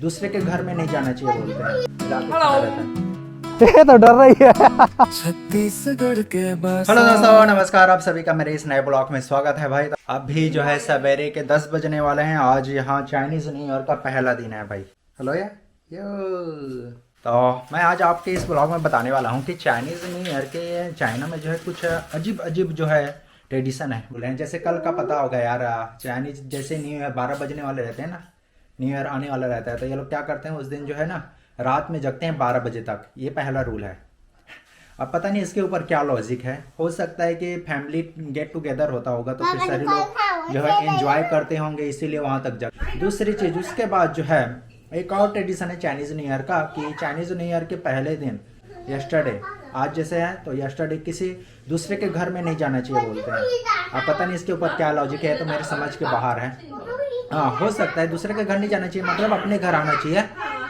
दूसरे के घर में नहीं जाना चाहिए बोलते हैं। ये तो डर रही है। छत्तीसगढ़ के बस। हेलो दोस्तों, नमस्कार। आप सभी का मेरे इस नए ब्लॉग में स्वागत है भाई। अभी जो है सवेरे के 10 बजने वाले हैं। आज यहाँ चाइनीज न्यू ईयर का पहला दिन है भाई। हेलो या यो। तो मैं आज आपके इस ब्लॉग में बताने वाला हूँ कि चाइनीज न्यू ईयर के चाइना में जो है कुछ अजीब अजीब जो है ट्रेडिशन है बोले हैं। जैसे कल का पता होगा यार, चाइनीज जैसे न्यू ईयर 12 बजने वाले रहते हैं ना, न्यू ईयर आने वाला रहता है, तो ये लोग क्या करते हैं उस दिन जो है ना रात में जगते हैं 12 बजे तक। ये पहला रूल है। अब पता नहीं इसके ऊपर क्या लॉजिक है। हो सकता है कि फैमिली गेट टुगेदर होता होगा तो फिर सारे लोग जो है एंजॉय करते होंगे, इसीलिए वहां तक जग। दूसरी चीज उसके बाद जो है एक और ट्रेडिशन है चाइनीज न्यू ईयर का कि चाइनीज न्यू ईयर के पहले दिन यस्टरडे, आज जैसे है तो यस्टरडे किसी दूसरे के घर में नहीं जाना चाहिए बोलते हैं। अब पता नहीं इसके ऊपर क्या लॉजिक है, तो मेरे समझ के बाहर है। हाँ, हो सकता है दूसरे के घर नहीं जाना चाहिए, मतलब अपने घर आना चाहिए,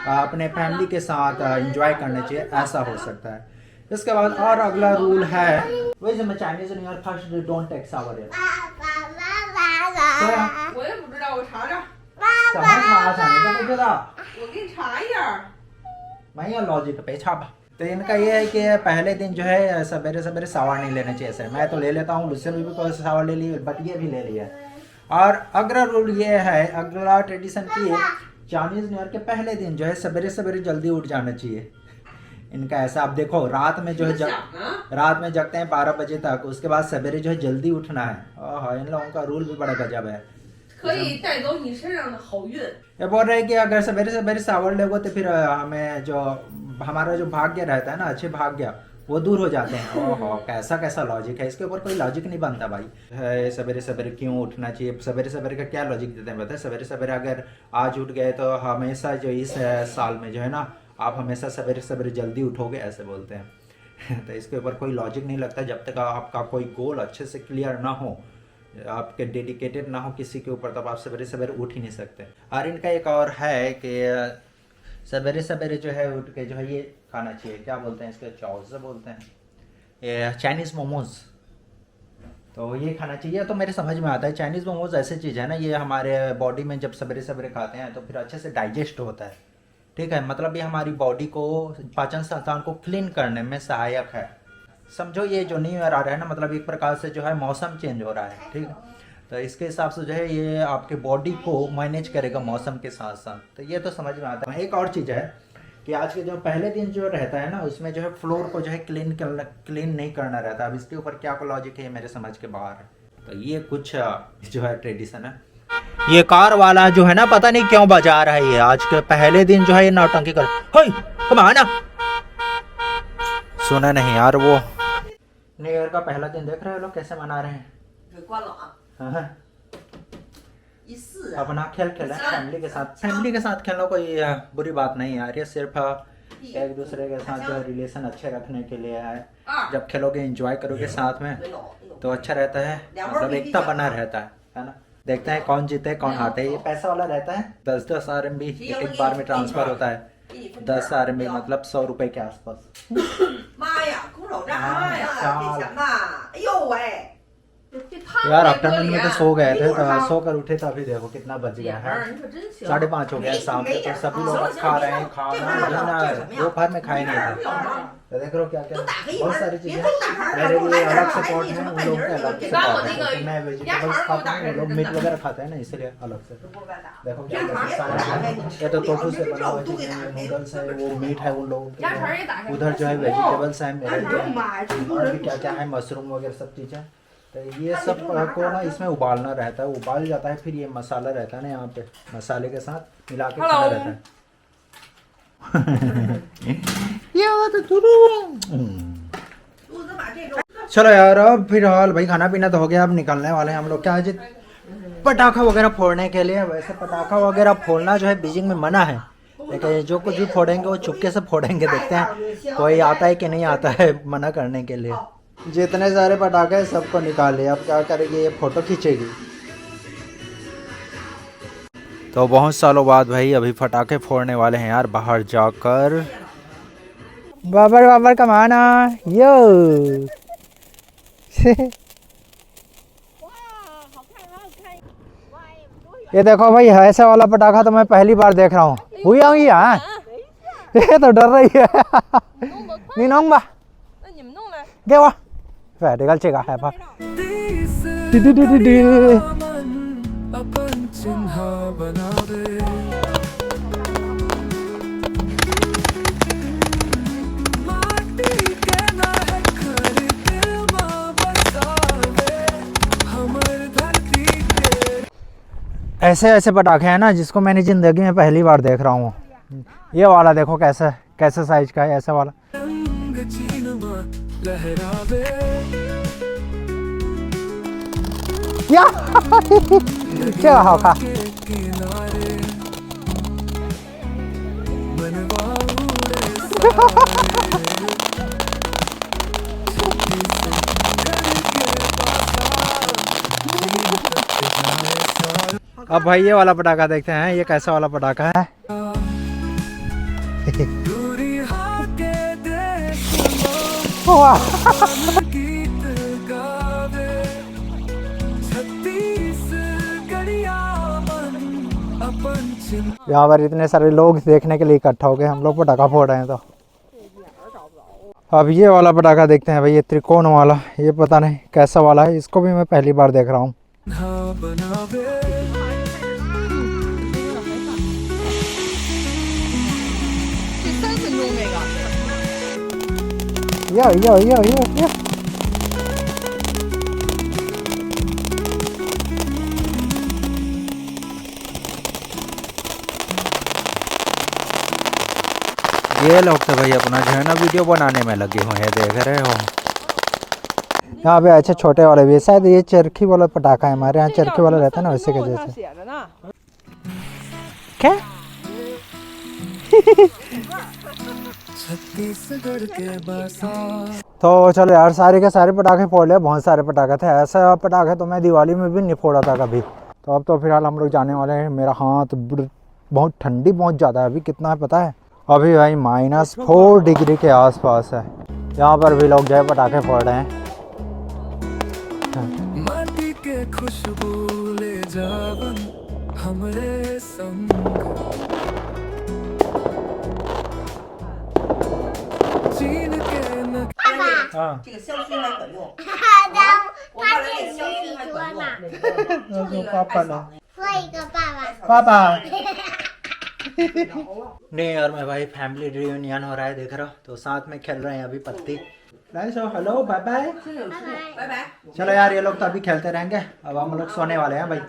अपने फैमिली के साथ एंजॉय करना चाहिए, ऐसा हो सकता है। इसके बाद और अगला रूल है वही जो मैं Chinese new year first don't take shower है। लॉजिक पे छापा। तो इनका ये है कि पहले दिन जो है सवेरे सवेरे शावर नहीं लेना चाहिए सर। मैं तो ले लेता हूँ, उससे भी कोई शावर ले ली, बट ये भी ले लिया। और अगला रूल ये है, अगला ट्रेडिशन की है चाइनीज न्यू ईयर के पहले दिन जो है सवेरे सवेरे जल्दी उठ जाना चाहिए। इनका ऐसा, आप देखो रात में जो है रात में जगते हैं 12 बजे तक, उसके बाद सवेरे जो है जल्दी उठना है। ओह, इन लोगों का रूल भी बड़ा गजब है। ये बोल रहे हैं कि अगर सवेरे सवेरे शावर लोगे तो फिर हमें जो हमारा जो भाग्य रहता है ना, अच्छे भाग्य वो दूर हो जाते हैं। ओहो, कैसा कैसा लॉजिक है, इसके ऊपर कोई लॉजिक नहीं बनता भाई। है सवेरे सवेरे क्यों उठना चाहिए, सवेरे सवेरे का क्या लॉजिक देते हैं बताए। सवेरे सवेरे अगर आज उठ गए तो हमेशा जो इस साल में जो है ना आप हमेशा सवेरे सवेरे जल्दी उठोगे, ऐसे बोलते हैं। तो इसके ऊपर कोई लॉजिक नहीं लगता जब तक आपका कोई गोल अच्छे से क्लियर ना हो, आपके डेडिकेटेड ना हो किसी के ऊपर, तब आप सवेरे सवेरे उठ ही नहीं सकते। और इनका एक और है कि सवेरे सवेरे जो है उठ के जो है ये खाना चाहिए, क्या बोलते हैं इसके, चाउज़ बोलते हैं, ये चाइनीज़ मोमोज। तो ये खाना चाहिए। तो मेरे समझ में आता है चाइनीज़ मोमोज ऐसी चीज़ है ना, ये हमारे बॉडी में जब सवेरे सवेरे खाते हैं तो फिर अच्छे से डाइजेस्ट होता है। ठीक है, मतलब ये हमारी बॉडी को, पाचन संस्थान को क्लीन करने में सहायक है। समझो ये जो न्यू ईयर आ रहा है ना, मतलब एक प्रकार से जो है मौसम चेंज हो रहा है। ठीक है, तो इसके हिसाब से जो है ये आपके बॉडी को मैनेज करेगा मौसम के साथ साथ। तो ये तो समझ में आता है। एक और चीज़ है कि आज के जो पहले दिन जो रहता है ना, उसमें जो है फ्लोर को जो है क्लीन नहीं करना रहता। अब इसके ऊपर क्या लॉजिक है मेरे समझ के बाहर है। तो ये कुछ जो है ट्रेडिशन है। ये कार वाला जो है ना पता नहीं क्यों बजा रहा है, ये आज के पहले दिन जो है ये नौटंकी कर। ना सुना नहीं यार। वो न्यू ईयर का पहला दिन देख रहे हो लोग कैसे मना रहे हैं। अपना खेल खेलें फैमिली के साथ। फैमिली के साथ खेलना कोई बुरी बात नहीं यार, ये सिर्फ एक दूसरे के साथ जो रिलेशन अच्छे रखने के लिए है। जब खेलोगे एंजॉय करोगे साथ में तो अच्छा रहता है, मतलब एकता बना रहता है ना। देखते हैं कौन जीते कौन हारते है। ये पैसा वाला रहता है, 10-10 RMB एक बार में ट्रांसफर होता है। 10 RMB मतलब 100 रुपए के आसपास। यार आफ्टरनून में तो सो गए थे, तो सो कर उठे तो अभी देखो कितना बज गया है, 5:30 हो गया शाम के। तो सभी लोग खा रहे हैं, खाना दोपहर में खाए नहीं थे। तो देख रहे हो क्या क्या बहुत सारी चीजें। मेरे लिए अलग से पॉट है, उन लोगों के अलग से पॉट है। मैं वेजिटेबल्स खाता हूँ, वो लोग मीट वगैरह खाते हैं ना, इसलिए अलग से। देखो क्या ये तो टोफू से बना हुआ नूडल्स है, वो मीट है उन लोगों के। उधर जो है वेजिटेबल्स है मेरे, और भी क्या क्या है, मशरूम वगैरह सब चीजें। तो ये सब को ना इसमें उबालना रहता है, उबाल जाता है, फिर ये मसाला रहता है ना यहाँ पे, मसाले के साथ मिला के खाना रहता है। चलो यार, अब फिलहाल भाई खाना पीना तो हो गया, अब निकलने वाले हैं हम लोग। क्या है पटाखा वगैरह फोड़ने के लिए। वैसे पटाखा वगैरह फोड़ना जो है बीजिंग में मना है, लेकिन जो कुछ भी फोड़ेंगे वो चुपके से फोड़ेंगे। देखते हैं कोई आता है कि नहीं आता है मना करने के लिए। जितने सारे पटाखे सबको निकाले, अब क्या करेगी, ये फोटो खींचेगी। तो बहुत सालों बाद भाई अभी पटाखे फोड़ने वाले हैं यार बाहर जाकर। बाबर बाबर कमाना यो। ये देखो भाई, ऐसा वाला पटाखा तो मैं पहली बार देख रहा हूँ। Ui ông gì hả? Thế tao đỡ rồi. Ni nong ba. 那你们弄来。 Ghê quá. Phải để gal chega hai ba. अपन चिन्ह बनावे माटी के नाहक कर दिल में बसावे हमर धरती के ऐसे ऐसे पटाखे हैं ना जिसको मैंने जिंदगी में पहली बार देख रहा हूँ। ये वाला देखो कैसा कैसे साइज का है, ऐसा वाला। रंग चीन में लहरावे क्या क्या होगा? के किनारे बनवा उड़े अब भाई ये वाला पटाखा देखते हैं, ये कैसा वाला पटाखा है। दूरी हाके देश वाह! गीत गावे छत्तीसगढ़िया मन अपन चिन्ह यहाँ पर इतने सारे लोग देखने के लिए इकट्ठा हो गए, हम लोग पटाखा फोड़ रहे हैं। तो अब ये वाला पटाखा देखते हैं भाई, ये त्रिकोण वाला, ये पता नहीं कैसा वाला है, इसको भी मैं पहली बार देख रहा हूँ। बनावे यो। ये लोग तो भाई अपना जो है ना वीडियो बनाने में लगे हुए हैं, देख रहे हो। यहाँ पे अच्छे छोटे वाले भी है, शायद ये चरखी वाला पटाखा है, हमारे यहाँ चरखी वाला रहता है ना, वैसे के जैसे। 写的呢。 क्या? छत्तीसगढ़ के बसा तो चलो यार, सारे के सारे पटाखे फोड़ लिया, बहुत सारे पटाखे थे। ऐसा पटाखे तो मैं दिवाली में भी नहीं फोड़ा था कभी। तो अब तो फिलहाल हम लोग जाने वाले हैं। मेरा हाथ बहुत ठंडी बहुत ज़्यादा है, अभी कितना है पता है? अभी भाई -4 डिग्री के आसपास है। यहाँ पर भी लोग जो है पटाखे फोड़ रहे हैं। माटी के खुशबू ले जावन हमरे संग चीन के न हाँ 这个消失还可用。他这消息多嘛， पापा 说一个爸爸。 पापा नहीं यार, मैं भाई फैमिली रियूनियन हो रहा है, देख रहा हो, तो साथ में खेल रहे हैं अभी पत्ती। Hello bye bye. 拜拜。 चलो यार, ये लोग तो अभी खेलते रहेंगे, अब हम लोग सोने वाले हैं भाई।